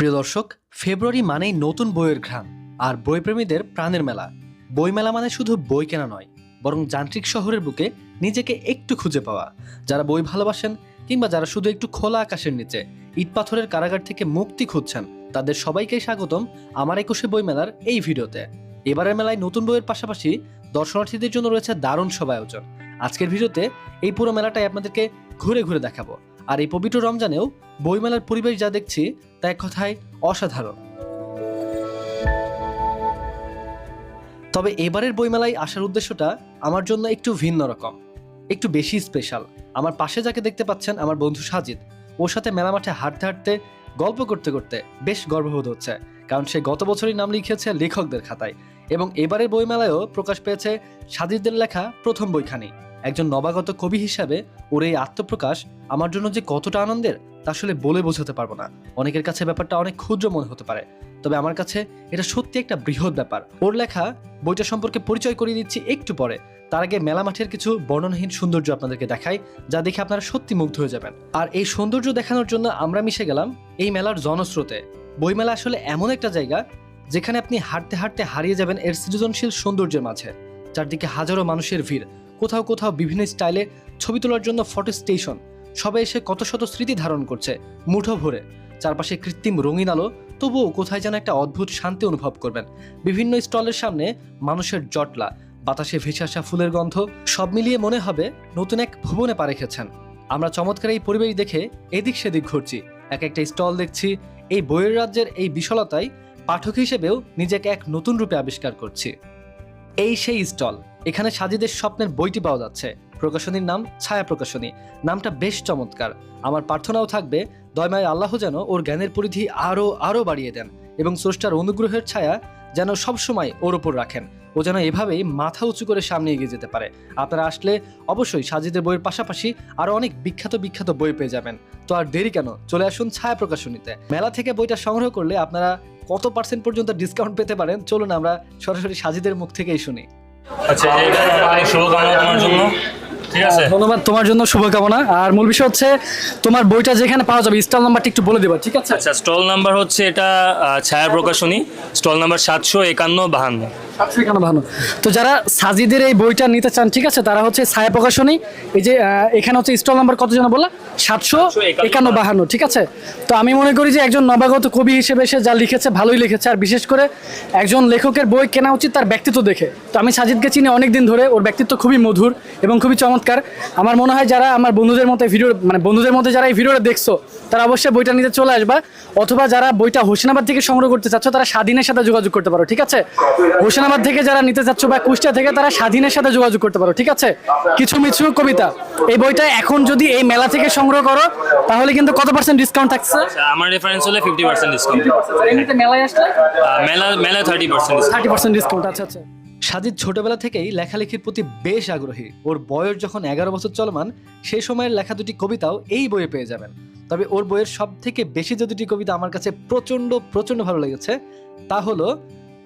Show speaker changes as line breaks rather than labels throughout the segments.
প্রিয় দর্শক, ফেব্রুয়ারি মানেই নতুন বইয়ের ঘ্রাণ আর বইপ্রেমীদের প্রাণের মেলা। বইমেলা মানে শুধু বই কেনা নয়, বরং যান্ত্রিক শহরের বুকে নিজেকে একটু খুঁজে পাওয়া। যারা বই ভালোবাসেন কিংবা যারা শুধু একটু খোলা আকাশের নিচে ইট পাথরের কারাগার থেকে মুক্তি খুঁজছেন, তাদের সবাইকে স্বাগতম আমার 21শে বইমেলার এই ভিডিওতে। এবারের মেলায় নতুন বইয়ের পাশাপাশি দর্শনার্থীদের জন্য রয়েছে দারুণ সব আয়োজন। আজকের ভিডিওতে এই পুরো মেলাটাই আপনাদেরকে ঘুরে ঘুরে দেখাবো। আর এই পবিত্র রমজানেও বইমেলার পরিবেশ যা দেখছি তা এক কথায় অসাধারণ। তবে এবারের বইমেলায় আসার উদ্দেশ্যটা আমার জন্য একটু ভিন্ন রকম, একটু বেশি স্পেশাল। আমার পাশে যাকে দেখতে পাচ্ছেন আমার বন্ধু সাজিদ, ওর সাথে মেলা মাঠে হাঁটতে হাঁটতে গল্প করতে করতে বেশ গর্ববোধ হচ্ছে, কারণ সে গত বছরই নাম লিখিয়েছে লেখকদের খাতায় এবং এবারের বইমেলায়ও প্রকাশ পেয়েছে সাজিদদের লেখা প্রথম বইখানি। একজন নবাগত কবি হিসাবে ওর এই আত্মপ্রকাশ আমার জন্য যে কতটা আনন্দের তা আসলে বলে বোঝাতে পারবো না। অনেকের কাছে ব্যাপারটা অনেক ক্ষুদ্র মনে হতে পারে, তবে আমার কাছে এটা সত্যি একটা বৃহৎ ব্যাপার। ওর লেখা বইটা সম্পর্কে পরিচয় করিয়ে দিচ্ছি একটু পরে। তার আগে মেলা মাঠের কিছু বর্ণনাহীন সৌন্দর্য আপনাদেরকে দেখাই, যা দেখে আপনারা সত্যি মুগ্ধ হয়ে যাবেন। আর এই সৌন্দর্য দেখানোর জন্য আমরা মিশে গেলাম এই মেলার জনস্রোতে। বইমেলা আসলে এমন একটা জায়গা যেখানে আপনি হাঁটতে হাঁটতে হারিয়ে যাবেন এর সৃজনশীল সৌন্দর্যের মাঝে। চারদিকে হাজারো মানুষের ভিড়, কোথাও কোথাও বিভিন্ন স্টাইলে ছবি তোলার জন্য ফটো স্টেশন, সবাই এসে কত শত স্মৃতি ধারণ করছে মুঠো ভরে। চারপাশে কৃত্রিম রঙিন আলো, তবুও কোথায় যেন একটা অদ্ভুত শান্তি অনুভব করবেন। বিভিন্ন স্টলের সামনে মানুষের জটলা, বাতাসে ভেসে আসা ফুলের গন্ধ, সব মিলিয়ে মনে হবে নতুন এক ভুবনে পা রেখেছেন। আমরা চমৎকার এই পরিবেশ দেখে এদিক সেদিক ঘুরছি, এক একটা স্টল দেখছি। এই বইয়ের রাজ্যের এই বিশালতায় পাঠক হিসেবেও নিজেকে এক নতুন রূপে আবিষ্কার করছি। এই সেই স্টল, এখানে সাজিদের স্বপ্নের বইটি পাওয়া যাচ্ছে। প্রকাশনীর নাম ছায়া প্রকাশনী। নামটা বেশ চমৎকার। আমার প্রার্থনাও থাকবে দয়াময় আল্লাহ যেন ওর জ্ঞানের পরিধি আরো বাড়িয়ে দেন এবং স্রষ্টার অনুগ্রহের ছায়া যেন সবসময় ওর ওপর রাখেন। ও যেন এভাবেই মাথা উঁচু করে সামনে এগিয়ে যেতে পারে। আপনারা আসলে অবশ্যই সাজিদের বইয়ের পাশাপাশি আরো অনেক বিখ্যাত বই পেয়ে যাবেন। তো আর দেরি কেন, চলে আসুন ছায়া প্রকাশনীতে। মেলা থেকে বইটা সংগ্রহ করলে আপনারা কত পার্সেন্ট পর্যন্ত ডিসকাউন্ট পেতে পারেন, চলুন আমরা সরাসরি সাজিদের মুখ থেকেই শুনি।
আচ্ছা, এটা অনেক শুভকামনা তোমার জন্য। ঠিক আছে,
ধন্যবাদ, তোমার জন্য শুভকামনা। আর মূল বিষয় হচ্ছে তোমার বইটা যেখানে পাওয়া যাবে, স্টল নাম্বারটা একটু বলে দেবা, ঠিক আছে?
আচ্ছা, স্টল নাম্বার হচ্ছে এটা ছায়া প্রকাশনী, স্টল নাম্বার 751-52।
ভালো। তো যারা সাজিদের এই বইটা নিতে চান, ঠিক আছে, তারা হচ্ছে ছায়া প্রকাশনী। এই যে এখানে হচ্ছে স্টল নাম্বার কত যেন বললা, 751-52, ঠিক আছে? তো আমি মনে করি যে একজন নবাগত কবি হিসেবে সে যা লিখেছে ভালোই লিখেছে। আর বিশেষ করে একজন লেখকের বই কেনা উচিত তার ব্যক্তিত্ব দেখে। তো আমি সাজিদকে চিনি অনেক দিন ধরে, ওর ব্যক্তিত্ব খুবই মধুর এবং খুবই চমৎকার। আমার মনে হয় যারা আমার বন্ধুদের মধ্যে বন্ধুদের মধ্যে যারা এই ভিডিওটা দেখছো, তারা অবশ্যই বইটা নিতে চলে আসবা। অথবা যারা বইটা হোসেনাবাদ থেকে সংগ্রহ করতে চাচ্ছ, তারা স্বাধীনের সাথে যোগাযোগ করতে পারো, ঠিক আছে? হোসেনাবাদ থেকে যারা নিতে চাচ্ছ বা কুষ্টিয়া থেকে, তারা স্বাধীনের সাথে যোগাযোগ করতে পারো, ঠিক আছে? কিছু মিছু কবিতা, এই বইটা এখন যদি এই মেলা থেকে সংগ্রহ করো তাহলে কিন্তু কত পার্সেন্ট ডিসকাউন্ট থাকছে?
আমার রেফারেন্স হলে 50% ডিসকাউন্ট।
এমনিতে মেলায় আসলে
মেলা 30%
ডিসকাউন্ট। আচ্ছা।
সাজিদ ছোটবেলা থেকেই লেখালেখির প্রতি বেশ আগ্রহী। ওর বয়স যখন 11 বছর চলমান, সেই সময়ের লেখা দুটি কবিতাও এই বইয়ে পেয়ে যাবেন। তবে ওর বইয়ের সব থেকে বেশি যে দুটি কবিতা আমার কাছে প্রচন্ড ভালো লেগেছে, তা হলো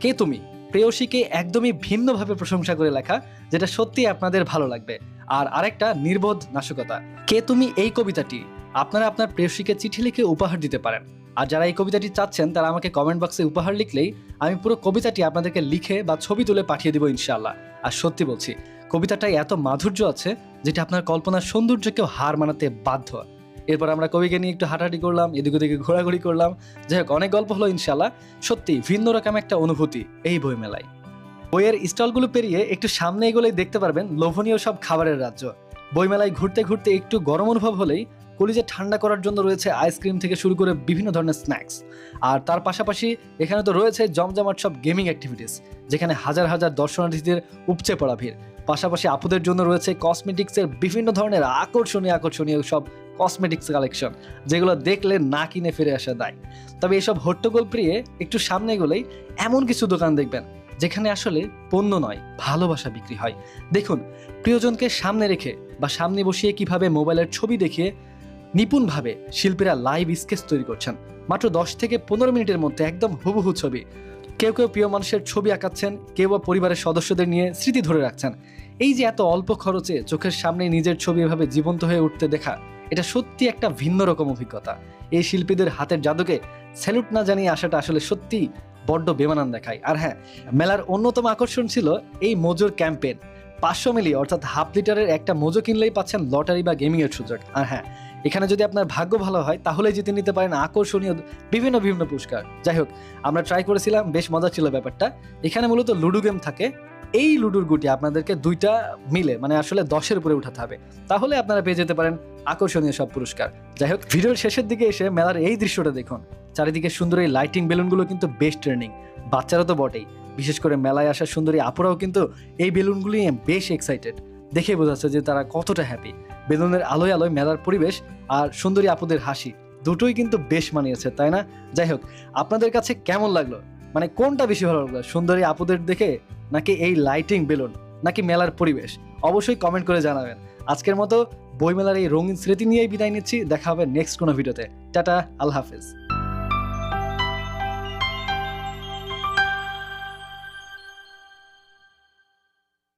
কে তুমি। প্রেয়সীকে একদমই ভিন্নভাবে প্রশংসা করে লেখা, যেটা সত্যি আপনাদের ভালো লাগবে। আর আরেকটা নির্বোধ নাশকতা। কে তুমি এই কবিতাটি আপনারা আপনার প্রেয়সীকে চিঠি লিখে উপহার দিতে পারেন। আর যারা এই কবিতাটি চাচ্ছেন তারা আমাকে কমেন্ট বক্সে উপহার লিখলেই আমি পুরো কবিতাটি আপনাদেরকে লিখে বা ছবি তুলে পাঠিয়ে দিব ইনশাআল্লাহ। আর সত্যি বলছি, কবিতাটায় এত মাধুর্য আছে যেটা আপনার কল্পনার সৌন্দর্যকেও হার মানাতে বাধ্য। এরপর আমরা কবিকে নিয়ে একটু হাঁটাহাঁটি করলাম, এদিক ওদিকে ঘোরাঘুরি করলাম। যাই হোক, অনেক গল্প হলো ইনশাআল্লাহ। সত্যি ভিন্ন রকম একটা অনুভূতি এই বই মেলায়। বইয়ের স্টলগুলো পেরিয়ে একটু সামনে এগোলেই দেখতে পারবেন লোভনীয় সব খাবারের রাজ্য। বইমেলায় ঘুরতে ঘুরতে একটু গরম অনুভব হলেই কলিজা ঠান্ডা করার জন্য রয়েছে আইসক্রিম থেকে শুরু করে বিভিন্ন ধরনের স্ন্যাক্স। আর তার পাশাপাশি এখানে তো রয়েছে জমজমাট সব গেমিং অ্যাক্টিভিটিস, যেখানে হাজার হাজার দর্শনার্থীদের উপচে পড়া ভিড়। পাশাপাশি আপুদের জন্য রয়েছে কসমেটিক্সের বিভিন্ন ধরনের আকর্ষণীয় সব কসমেটিক্স কালেকশন, যেগুলো দেখলে না কিনে ফিরে আসা দায়। তবে এসব হট্টগোল প্রিয়ে একটু সামনে গেলেই এমন কিছু দোকান দেখবেন যেখানে আসলে পণ্য নয়, ভালোবাসা বিক্রি হয়। দেখুন, প্রিয়জনকে সামনে রেখে বা সামনে বসিয়ে কিভাবে মোবাইলের ছবি দেখিয়ে নিপুণভাবে শিল্পীরা লাইভ স্কেচ তৈরি করছেন। মাত্র 10 থেকে 15 মিনিটের মধ্যে একদম হুবহু ছবি। কেউ প্রিয় মানুষের ছবি আঁকাচ্ছেন, কেউ বা পরিবারের সদস্যদের নিয়ে স্মৃতি ধরে রাখছেন। এই যে এত অল্প খরচে চোখের সামনে নিজের ছবি এভাবে জীবন্ত হয়ে উঠতে দেখা, এটা সত্যি একটা ভিন্ন রকম অভিজ্ঞতা। এই শিল্পীদের হাতের জাদুকে স্যালুট না জানিয়ে আসাটা আসলে সত্যি বড্ড বেমানান দেখায়। আর হ্যাঁ, মেলার অন্যতম আকর্ষণ ছিল এই মোজোর ক্যাম্পেইন। 500 মিলি অর্থাৎ হাফ লিটারের একটা মোজো কিনলেই পাচ্ছেন লটারি বা গেমিং এর সুযোগ। আর হ্যাঁ, এখানে যদি আপনার ভাগ্য ভালো হয় তাহলে জিতে নিতে পারেন আকর্ষণীয় বিভিন্ন বিভিন্ন পুরস্কার। যাই হোক, আমরা ট্রাই করেছিলাম, বেশ মজা ছিল ব্যাপারটা। এখানে মূলত লুডো গেম থাকে। এই লুডোর গুটি আপনাদেরকে 2টা মিলে মানে আসলে 10-এর উপরে উঠাতে হবে, তাহলে আপনারা পেয়ে যেতে পারেন আকর্ষণীয় সব পুরস্কার। যাই হোক, ভিডিওর শেষের দিকে এসে মেলার এই দৃশ্যটা দেখুন। চারিদিকে সুন্দর এই লাইটিং বেলুনগুলো কিন্তু বেশ ট্রেন্ডিং, বাচ্চারা তো বটেই, বিশেষ করে মেলায় আসা সুন্দরী আপুরাও কিন্তু এই বেলুনগুলো নিয়ে বেশ এক্সাইটেড। দেখে বোঝা যাচ্ছে যে তারা কতটা হ্যাপি। বেলুনের আলোয় আলোয় মেলার পরিবেশ আর সুন্দরী আপুদের হাসি দুটোই কিন্তু বেশ মানিয়েছে, তাই না? যাই হোক, আপনাদের কাছে কেমন লাগলো, মানে কোনটা বেশি ভালো লাগলো, সুন্দরী আপুদের দেখে নাকি এই লাইটিং বেলুন নাকি মেলার পরিবেশ? অবশ্যই কমেন্ট করে জানাবেন। আজকের মতো বইমেলার এই রঙিন স্মৃতি নিয়েই বিদায় নিচ্ছি। দেখা হবে নেক্সট কোনো ভিডিওতে। টাটা, আল্লাহ হাফেজ।